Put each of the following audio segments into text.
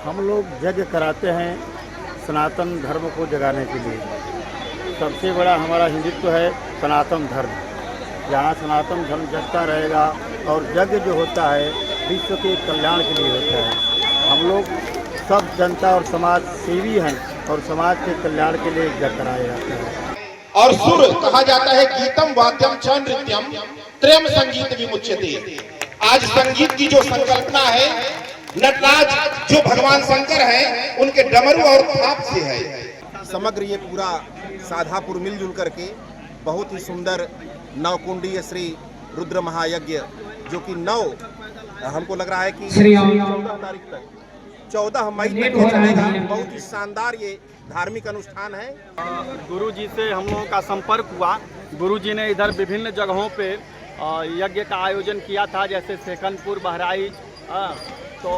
हम लोग यज्ञ कराते हैं सनातन धर्म को जगाने के लिए। सबसे बड़ा हमारा हिंदुत्व है सनातन धर्म। यहाँ सनातन धर्म जगता रहेगा और यज्ञ जो होता है विश्व के कल्याण के लिए होता है। हम लोग सब जनता और समाज सेवी हैं और समाज के कल्याण के लिए यज्ञ कराया जाता है। और सुर कहा जाता है गीतम वाद्यम च नृत्यम त्रयम संगीत विमुच्यते। आज संगीत की जो संकल्पना है, नटराज जो भगवान शंकर हैं उनके डमरू और थाप से है। समग्र ये पूरा साधापुर मिलजुल करके बहुत ही सुंदर नवकुंडीय श्री रुद्र महायज्ञ जो कि हमको लग रहा है कि 14 तारीख तक 14 मई तक ये चलेगा। बहुत ही शानदार ये धार्मिक अनुष्ठान है। गुरु जी से हम लोगों का संपर्क हुआ। गुरु जी ने इधर विभिन्न जगहों पे यज्ञ का आयोजन किया था, जैसे सेकंदपुर, बहराइच। तो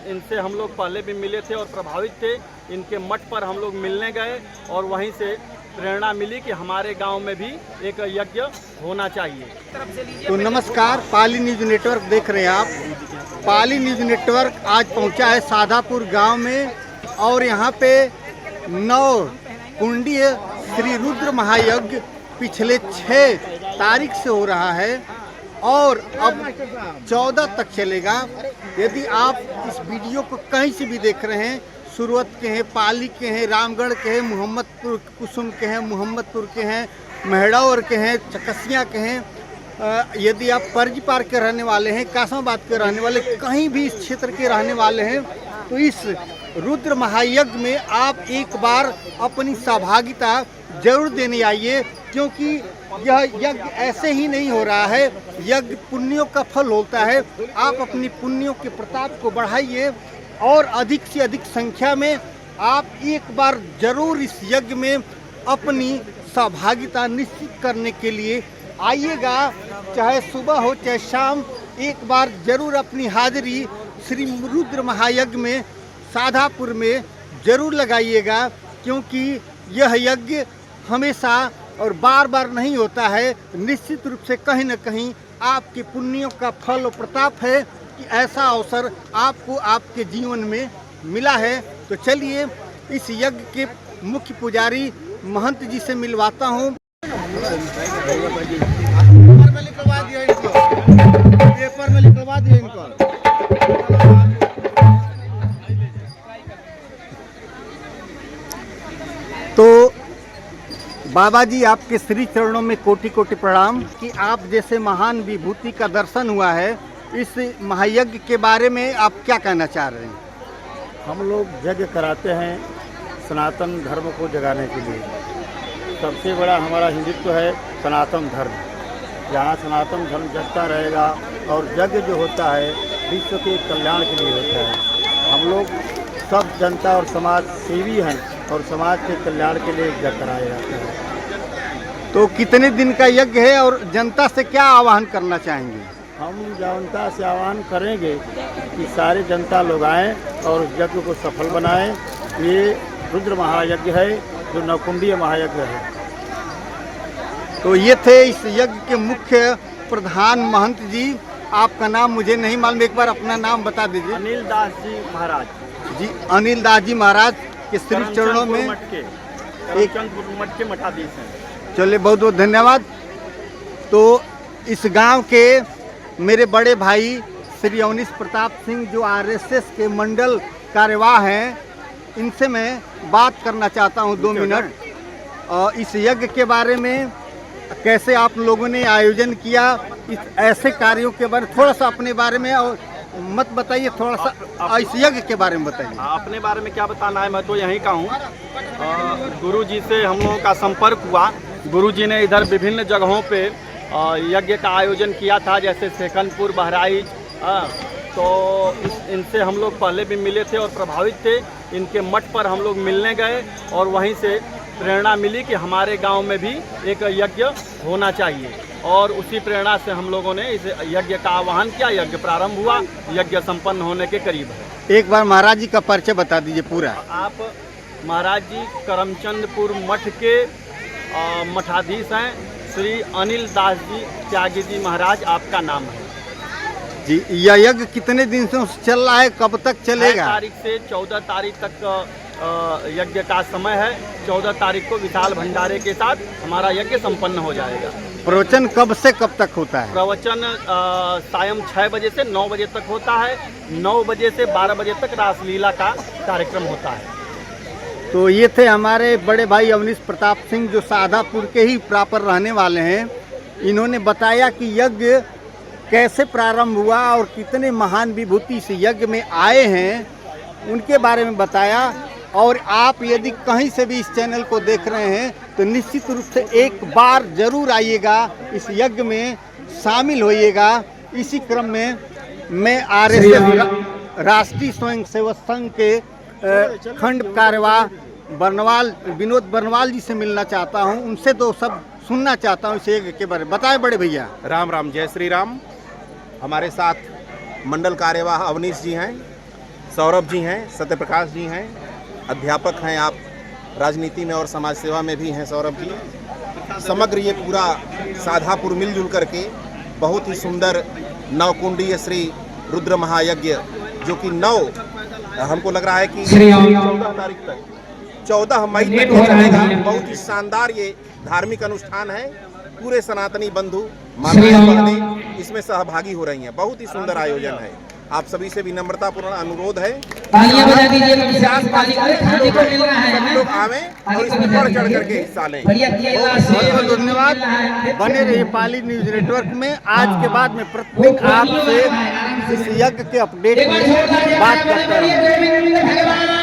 इनसे हम लोग पहले भी मिले थे और प्रभावित थे। इनके मठ पर हम लोग मिलने गए और वहीं से प्रेरणा मिली कि हमारे गांव में भी एक यज्ञ होना चाहिए। तो नमस्कार, पाली न्यूज़ नेटवर्क देख रहे हैं आप। पाली न्यूज़ नेटवर्क आज पहुंचा है साधापुर गांव में और यहां पे नवकुंडीय श्री रुद्र महायज्ञ पिछले 6 तारीख से हो रहा है और अब 14 तक चलेगा। यदि आप इस वीडियो को कहीं से भी देख रहे हैं, सूरत के हैं, पाली के हैं, रामगढ़ के हैं, मोहम्मदपुर कुसुम के हैं, मोहम्मदपुर के हैं, मेहड़ौर के हैं, चकसिया के हैं, यदि आप परजी पार के रहने वाले हैं, कासमाबाद के रहने वाले, कहीं भी इस क्षेत्र के रहने वाले हैं, तो इस रुद्र महायज्ञ में आप एक बार अपनी सहभागिता जरूर देने आइए, क्योंकि यह यज्ञ ऐसे ही नहीं हो रहा है। यज्ञ पुण्यों का फल होता है। आप अपनी पुण्यों के प्रताप को बढ़ाइए और अधिक से अधिक संख्या में आप एक बार जरूर इस यज्ञ में अपनी सहभागिता निश्चित करने के लिए आइएगा। चाहे सुबह हो चाहे शाम, एक बार जरूर अपनी हाजिरी श्री रुद्र महायज्ञ में साधापुर में जरूर लगाइएगा, क्योंकि यह यज्ञ हमेशा और बार बार नहीं होता है। निश्चित रूप से कहीं न कहीं आपके पुण्यों का फल और प्रताप है कि ऐसा अवसर आपको आपके जीवन में मिला है। तो चलिए इस यज्ञ के मुख्य पुजारी महंत जी से मिलवाता हूँ। पेपर में लिखवा दिए इनको। तो बाबा जी, आपके श्री चरणों में कोटि कोटि प्रणाम कि आप जैसे महान विभूति का दर्शन हुआ है। इस महायज्ञ के बारे में आप क्या कहना चाह रहे हैं? हम लोग यज्ञ कराते हैं सनातन धर्म को जगाने के लिए। सबसे बड़ा हमारा हिंदुत्व है सनातन धर्म। यहाँ सनातन धर्म जगता रहेगा और यज्ञ जो होता है विश्व के कल्याण के लिए होता है। हम लोग सब जनता और समाज सेवी हैं और समाज के कल्याण के लिए यज्ञ कराया जाता है। तो कितने दिन का यज्ञ है और जनता से क्या आह्वान करना चाहेंगे? हम जनता से आह्वान करेंगे कि सारे जनता लोग आएँ और यज्ञ को सफल बनाएं। ये रुद्र महायज्ञ है जो नवकुंडीय महायज्ञ है। तो ये थे इस यज्ञ के मुख्य प्रधान महंत जी। आपका नाम मुझे नहीं मालूम, एक बार अपना नाम बता दीजिए। अनिल दास जी महाराज जी, अनिल दास जी महाराज के श्री चरणों में एक मठ के मठाधीश हैं। चलिए, बहुत बहुत धन्यवाद। तो इस गांव के मेरे बड़े भाई श्री अवनीश प्रताप सिंह जो आरएसएस के मंडल कार्यवाह हैं, इनसे मैं बात करना चाहता हूं 2 मिनट। इस यज्ञ के बारे में कैसे आप लोगों ने आयोजन किया, इस ऐसे कार्यों के बारे में थोड़ा सा अपने बारे में और मत बताइए, थोड़ा सा इस यज्ञ के बारे में बताइए। अपने बारे में क्या बताना है, मैं तो यहीं का हूँ। गुरु जी से हम लोगों का संपर्क हुआ। गुरु जी ने इधर विभिन्न जगहों पे यज्ञ का आयोजन किया था, जैसे सेकंदपुर, बहराइच। तो इनसे हम लोग पहले भी मिले थे और प्रभावित थे। इनके मठ पर हम लोग मिलने गए और वहीं से प्रेरणा मिली कि हमारे गांव में भी एक यज्ञ होना चाहिए और उसी प्रेरणा से हम लोगों ने इस यज्ञ का आह्वान किया। यज्ञ प्रारंभ हुआ, यज्ञ संपन्न होने के करीब है। एक बार महाराज जी का परिचय बता दीजिए पूरा। आप महाराज जी करमचंदपुर मठ के मठाधीश हैं, श्री अनिल दास जी त्यागी जी महाराज आपका नाम है। जी, यह यज्ञ कितने दिन से चल रहा है, कब तक 6 चलेगा? तारीख से 14 तारीख तक यज्ञ का समय है। 14 तारीख को विशाल भंडारे के साथ हमारा यज्ञ संपन्न हो जाएगा। प्रवचन कब से कब तक होता है? प्रवचन सायं 6 बजे से 9 बजे तक होता है। 9 बजे से 12 बजे तक रासलीला का कार्यक्रम होता है। तो ये थे हमारे बड़े भाई अवनीश प्रताप सिंह, जो साधापुर के ही प्रॉपर रहने वाले हैं। इन्होंने बताया कि यज्ञ कैसे प्रारंभ हुआ और कितने महान विभूति इस यज्ञ में आए हैं, उनके बारे में बताया। और आप यदि कहीं से भी इस चैनल को देख रहे हैं तो निश्चित रूप से एक बार जरूर आइएगा, इस यज्ञ में शामिल होइएगा। इसी क्रम में मैं RSS राष्ट्रीय स्वयंसेवक संघ के खंड कार्यवाह बर्नवाल विनोद बर्नवाल जी से मिलना चाहता हूं। उनसे तो सब सुनना चाहता हूं इस यज्ञ के बारे में। बताएं बड़े भैया। राम राम, जय श्री राम। हमारे साथ मंडल कार्यवाह अवनीश जी हैं, सौरभ जी हैं, सत्यप्रकाश जी हैं, अध्यापक हैं। आप राजनीति में और समाज सेवा में भी हैं सौरभ जी। समग्र ये पूरा साधापुर मिलजुल करके बहुत ही सुंदर नवकुंडीय श्री रुद्र महायज्ञ, जो कि हमको लग रहा है कि 14 तारीख तक, 14 मई तक चलेगा। बहुत ही शानदार ये धार्मिक अनुष्ठान है। पूरे सनातनी बंधु माताएं बहनें इसमें सहभागी हो रही हैं। बहुत ही सुंदर आयोजन है। आप सभी से विनम्रतापूर्ण अनुरोध है, सभी लोग आवे और इसमें बढ़ चढ़ करके हिस्सा लें। बहुत धन्यवाद। बने रहिए पाली न्यूज नेटवर्क में। आज के बाद में प्रतिदिन आपसे इस यज्ञ के अपडेट में बात करता रहूँगा।